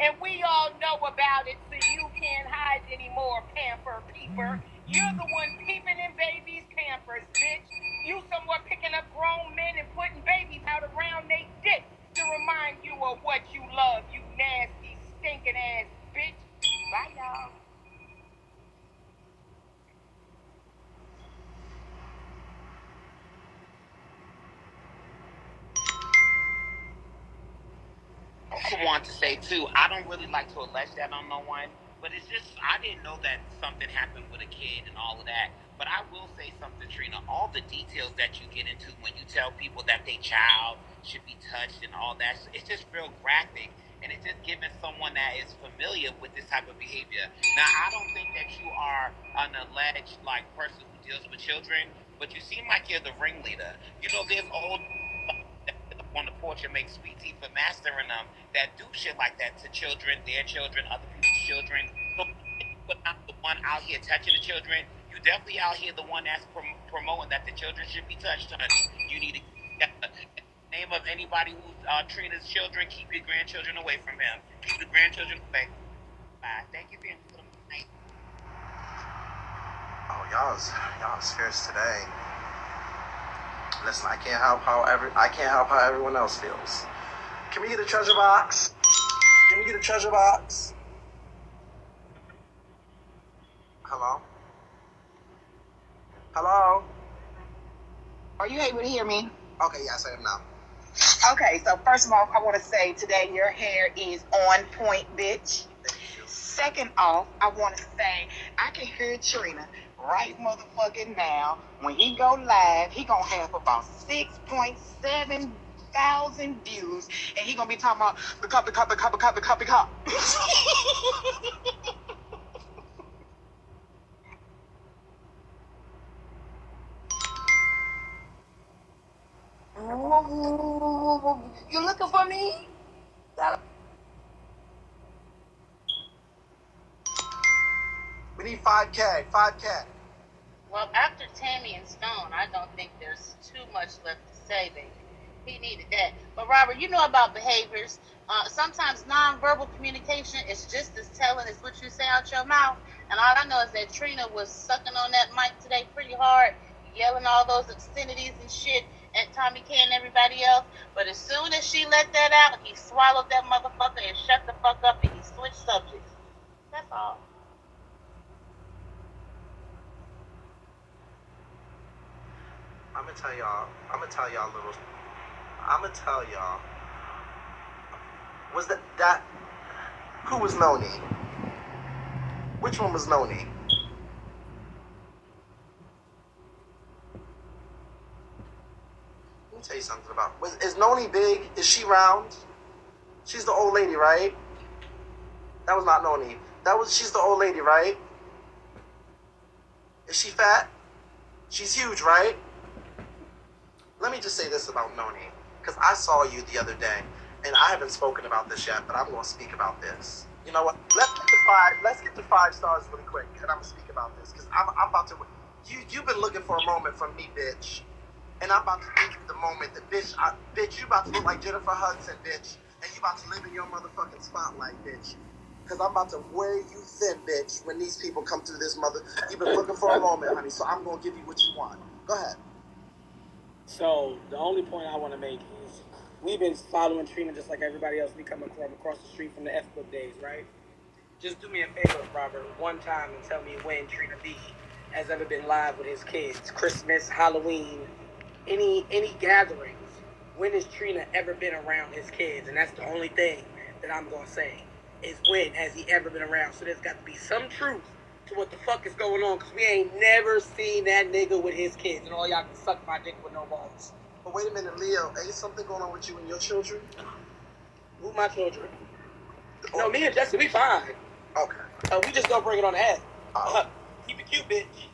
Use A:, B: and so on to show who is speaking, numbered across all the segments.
A: And we all know about it, so you can't hide anymore, pamper peeper. You're the one peeping in babies' pampers, bitch. You somewhere picking up grown men and putting babies out around they dick to remind you of what you love, you nasty, stinking ass bitch. Bye, y'all.
B: I want to say too, I don't really like to allege that on no one, but it's just I didn't know that something happened with a kid and all of that. But I will say something, Trina. All the details that you get into when you tell people that their child should be touched and all that, it's just real graphic, and it's just giving someone that is familiar with this type of behavior. Now, I don't think that you are an alleged like person who deals with children, but you seem like you're the ringleader. You know, there's old on the porch and make sweet tea for mastering them that do shit like that to children, their children, other people's children. So you're not the one out here touching the children. You definitely out here the one that's promoting that the children should be touched, honey. You need to get the name of anybody who's Trina's children. Keep your grandchildren away from him. Keep the grandchildren away. Bye. Thank you for your night.
C: Oh, y'all's fierce today. Listen, I can't help how everyone else feels. Can we get a treasure box? Can we get a treasure box? Hello? Hello?
A: Are you able to hear me?
C: Okay, yes, I am now.
A: Okay, so first of all, I want to say today your hair is on point, bitch.
C: Thank you.
A: Second off, I want to say I can hear Trina right motherfucking now. When he go live, he gonna have about 6.7 thousand views, and he gonna be talking about the cup. You looking for me?
C: We need 5K, 5K.
D: Well, after Tammy and Stone, I don't think there's too much left to say, baby. He needed that. But Robert, you know about behaviors. Sometimes nonverbal communication is just as telling as what you say out your mouth. And all I know is that Trina was sucking on that mic today pretty hard, yelling all those obscenities and shit at Tommy K and everybody else. But as soon as she let that out, he swallowed that motherfucker and shut the fuck up and he switched subjects. That's all.
C: I'm gonna tell y'all. Was that who was Noni? Which one was Noni? Let me tell you something about. Is Noni big? Is she round? She's the old lady, right? That was not Noni. She's the old lady, right? Is she fat? She's huge, right? Let me just say this about Noni, because I saw you the other day, and I haven't spoken about this yet, but I'm going to speak about this. You know what? Let's get to 5 stars really quick, and I'm going to speak about this, because I'm about to. You've been looking for a moment from me, bitch, and I'm about to give you the moment that, bitch, you about to look like Jennifer Hudson, bitch, and you about to live in your motherfucking spotlight, bitch. Because I'm about to wear you thin, bitch, when these people come through this mother. You've been looking for a moment, honey, so I'm going to give you what you want. Go ahead.
E: So the only point I want to make is we've been following Trina just like everybody else. We come from across the street from the F-Book days, right? Just do me a favor, Robert, one time and tell me when Trina B has ever been live with his kids. Christmas, Halloween, any gatherings. When has Trina ever been around his kids? And that's the only thing that I'm going to say is when has he ever been around? So there's got to be some truth to what the fuck is going on, because we ain't never seen that nigga with his kids, and all y'all can suck my dick with no balls.
C: But wait a minute, Leo, ain't something going on with you and your children?
E: Who my children? No, me and Jesse, we fine.
C: Okay.
E: We just don't bring it on the head.
C: Oh.
E: Keep it cute, bitch.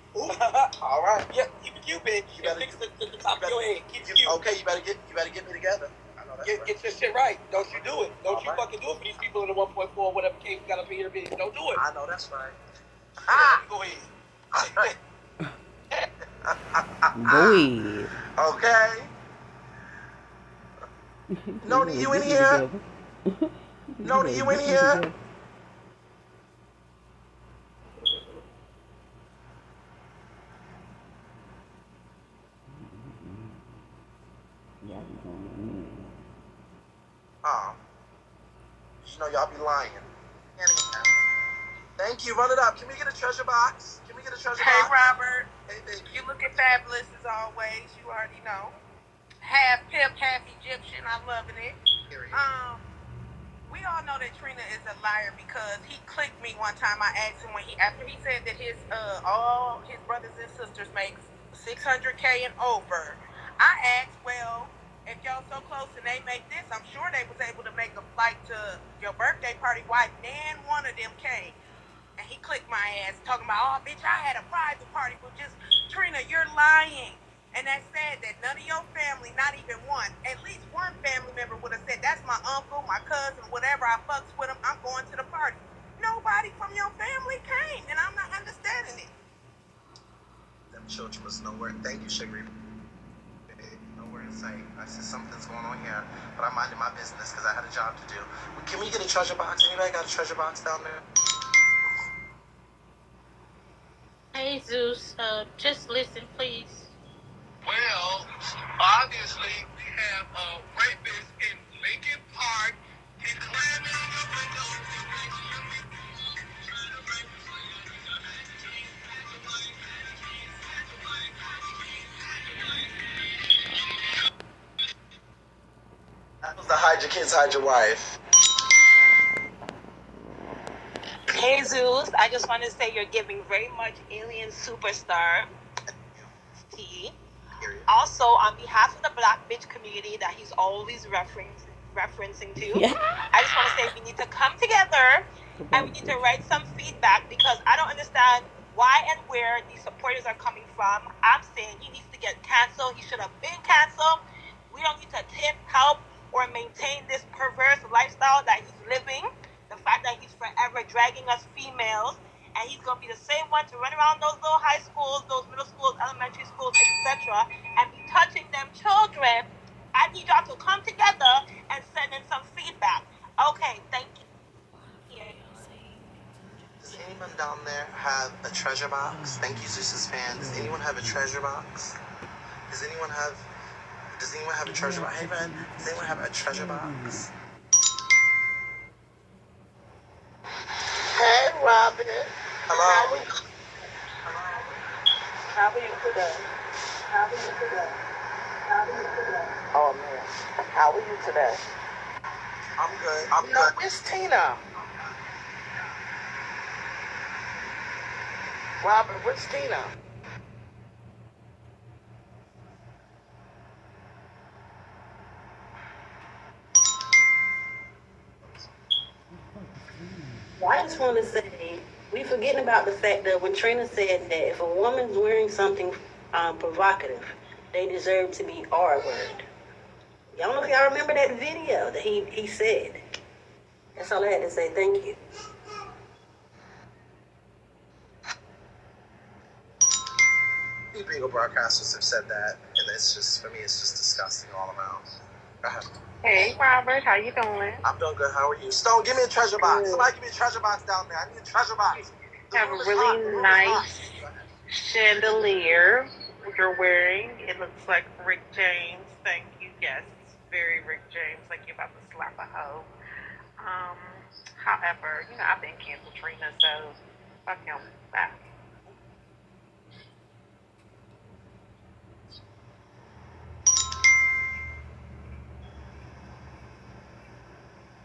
C: All right.
E: Yeah, keep it cute, bitch. You better fix the top of your head. Keep it cute.
C: Okay, you better get me together. I know that's right.
E: Get your shit right. Don't you do it. Don't you fucking do it for these people in the 1.4 whatever case got up here, bitch. Don't do it.
C: I know that's right.
E: Go ahead.
C: All right.
F: Go ahead.
C: Okay. Noni, you in here? Noni, you in here? Oh. You know y'all be lying. Anyhow. Thank you. Run it up. Can we get a treasure box? Can we get a treasure box?
A: Hey, Robert.
C: Hey, baby.
A: You looking fabulous as always. You already know. Half pimp, half Egyptian. I'm loving it.
C: Period.
A: We all know that Trina is a liar because he clicked me one time. I asked him after he said that his all his brothers and sisters make $600K and over. I asked, well, if y'all so close and they make this, I'm sure they was able to make a flight to your birthday party. Why nan one of them came? And he clicked my ass talking about, oh, bitch, I had a private party. Well, just, Trina, you're lying. And that said that none of your family, not even one, at least one family member would have said, that's my uncle, my cousin, whatever, I fucks with him, I'm going to the party. Nobody from your family came, and I'm not understanding it.
C: Them children was nowhere. Thank you, Sugar. Nowhere in sight. I said something's going on here, but I minded my business because I had a job to do. Can we get a treasure box? Anybody got a treasure box down there?
D: Hey Zeus, just listen, please.
F: Well, obviously, we have a rapist in Lincoln Park. He climbing on the window.
C: That was the hide your kids, hide your wife.
G: Hey Zeus, I just want to say you're giving very much alien superstar tea. Also, on behalf of the black bitch community that he's always referencing to, I just want to say we need to come together and we need to write some feedback because I don't understand why and where these supporters are coming from. I'm saying he needs to get canceled. He should have been canceled. We don't need to tip, help, or maintain this perverse lifestyle that he's living. The fact that he's forever dragging us females, and he's going to be the same one to run around those little high schools, those middle schools, elementary schools, etc., and be touching them children. I need y'all to come together and send in some feedback. Okay, thank you.
C: Does anyone down there have a treasure box? Thank you, Zeus's fan. Does anyone have a treasure box? Does anyone have a treasure box? Hey, man, does anyone have a treasure box?
A: Hey, Robert.
C: Hello?
A: How are you today? Oh, man. How are you today?
C: I'm good.
A: No, it's Tina. Robert, where's Tina?
H: Well, I just want to say, we forgetting about the fact that when Trina said that if a woman's wearing something provocative, they deserve to be R-word. Y'all know if y'all remember that video that he said. That's all I had to say. Thank you.
C: Legal broadcasters have said that, and it's just, for me, it's just disgusting all around. Go ahead.
A: Hey, Robert. How you doing?
C: I'm doing good. How are you? Stone, give me a treasure box. Somebody give me a treasure box down there. I need a treasure box.
A: Have a really nice chandelier you're wearing. It looks like Rick James. Thank you. Yes, it's very Rick James. Like you're about to slap a hoe. However, I've been canceled Trina, so fuck him. Bye.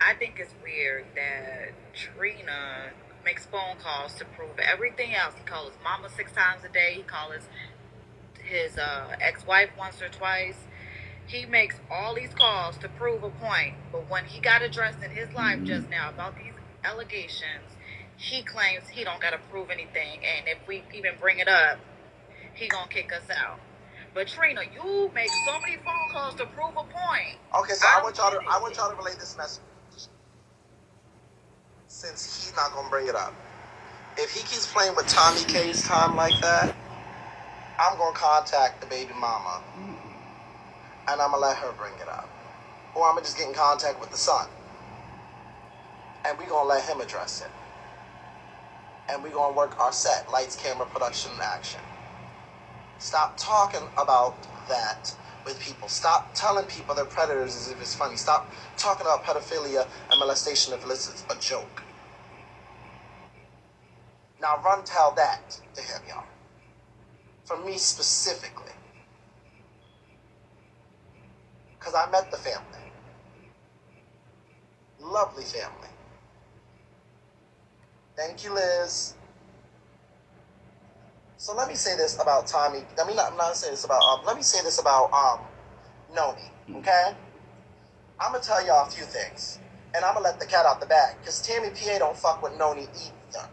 I: I think it's weird that Trina makes phone calls to prove everything else. He calls his mama 6 times a day. He calls his ex-wife once or twice. He makes all these calls to prove a point. But when he got addressed in his life just now about these allegations, he claims he don't got to prove anything. And if we even bring it up, he gonna kick us out. But Trina, you make so many phone calls to prove a point.
C: Okay, so I want y'all to relay this message. Since he's not gonna bring it up. If he keeps playing with Tommy K's time like that, I'm gonna contact the baby mama. And I'm gonna let her bring it up. Or I'm gonna just get in contact with the son. and we're going to let him address it. And we're going to work our set, lights, camera, production, and action. Stop talking about that with people. Stop telling people they're predators as if it's funny. Stop talking about pedophilia and molestation if it's a joke. Now run tell that to him, y'all. From me specifically. Because I met the family. Lovely family. Thank you, Liz. So let me say this about Tommy. I'm not saying this about, let me say this about Noni, okay? I'm going to tell y'all a few things. And I'm going to let the cat out the bag. Because Tammy PA don't fuck with Noni either.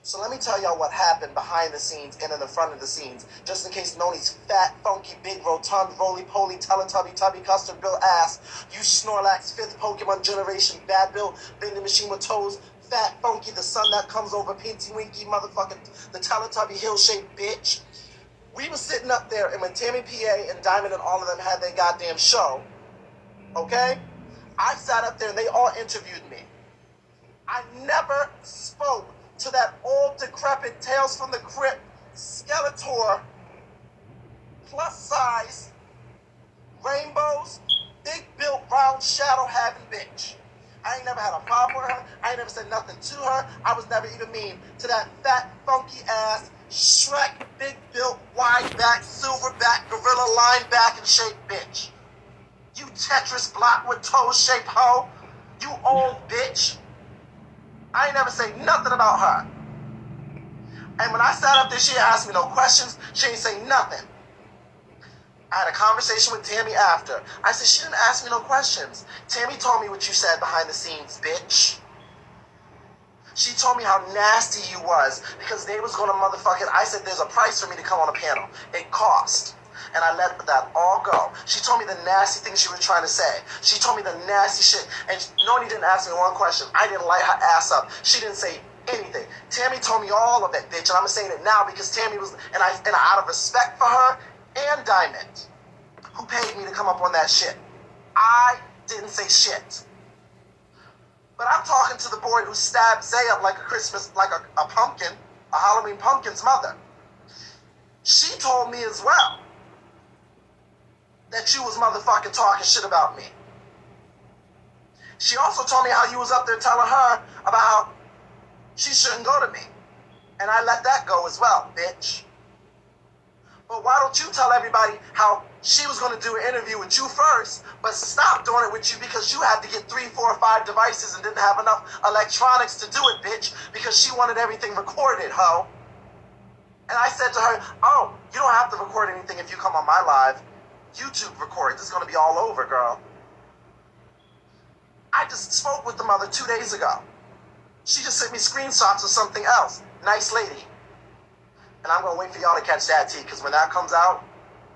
C: So let me tell y'all what happened behind the scenes and in the front of the scenes. Just in case Noni's fat, funky, big, rotund, roly-poly, Teletubby, tubby, custard bill ass, you Snorlax, 5th Pokemon generation, bad bill, vending machine with toes, fat, funky, the sun that comes over, pinky, winky, motherfucking, the Teletubby hill-shaped bitch. We were sitting up there, and when Tammy PA and Diamond and all of them had their goddamn show, okay? I sat up there and they all interviewed me. I never spoke to that old decrepit Tales from the Crypt Skeletor, plus size, rainbows, big built round shadow having bitch. I ain't never had a problem with her. I ain't never said nothing to her. I was never even mean to that fat, funky ass, Shrek, big built, wide back, silver back, gorilla line back and shaped bitch. You Tetris block with toe shaped hoe. You old bitch. I ain't never say nothing about her. And when I sat up there, she didn't ask me no questions. She ain't say nothing. I had a conversation with Tammy after. I said, she didn't ask me no questions. Tammy told me what you said behind the scenes, bitch. She told me how nasty you was because they was gonna motherfucking, I said there's a price for me to come on a panel. It cost. And I let that all go. She told me the nasty things she was trying to say. She told me the nasty shit. And Noni didn't ask me one question. I didn't light her ass up. She didn't say anything. Tammy told me all of it, bitch. And I'm saying it now because Tammy was, and out of respect for her and Diamond, who paid me to come up on that shit, I didn't say shit. But I'm talking to the boy who stabbed Zay up like a Christmas, like a pumpkin, a Halloween pumpkin's mother. She told me as well that you was motherfucking talking shit about me. She also told me how you was up there telling her about how she shouldn't go to me. And I let that go as well, bitch. But why don't you tell everybody how she was going to do an interview with you first, but stopped doing it with you because you had to get 3, 4, or 5 devices and didn't have enough electronics to do it, bitch, because she wanted everything recorded, ho. And I said to her, oh, you don't have to record anything if you come on my live. YouTube records. It's going to be all over, girl. I just spoke with the mother 2 days ago. She just sent me screenshots of something else. Nice lady. And I'm going to wait for y'all to catch that tea, because when that comes out,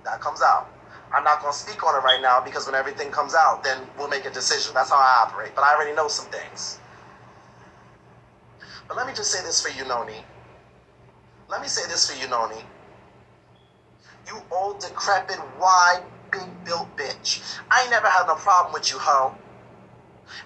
C: that comes out. I'm not going to speak on it right now, because when everything comes out, then we'll make a decision. That's how I operate. But I already know some things. But let me just say this for you, Noni. Let me say this for you, Noni. You old, decrepit, wide, big-built bitch. I ain't never had no problem with you, ho.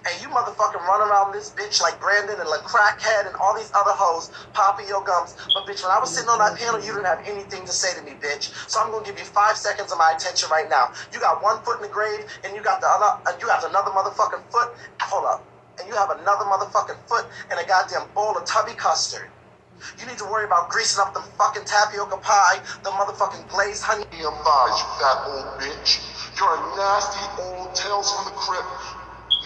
C: And you motherfucking run around this bitch like Brandon and like Crackhead and all these other hoes popping your gums. But bitch, when I was sitting on that panel, you didn't have anything to say to me, bitch. So I'm gonna give you 5 seconds of my attention right now. You got 1 foot in the grave, and you got the other, you got another motherfucking foot. Hold up. And you have another motherfucking foot and a goddamn bowl of tubby custard. You need to worry about greasing up the fucking tapioca pie, the motherfucking glazed honey. Damn thighs, you fat old bitch. You're a nasty old Tales from the Crypt.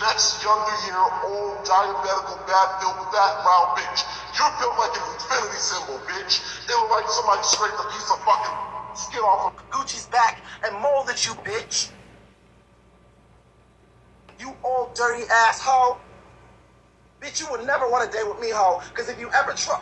C: Next younger year, old diabetical bad built with that round bitch. You're built like an infinity symbol, bitch. It looked like somebody scraped a piece of fucking skin off of Gucci's back and molded you, bitch. You old dirty ass hoe. Bitch, you would never want to date with me, hoe. Because if you ever try...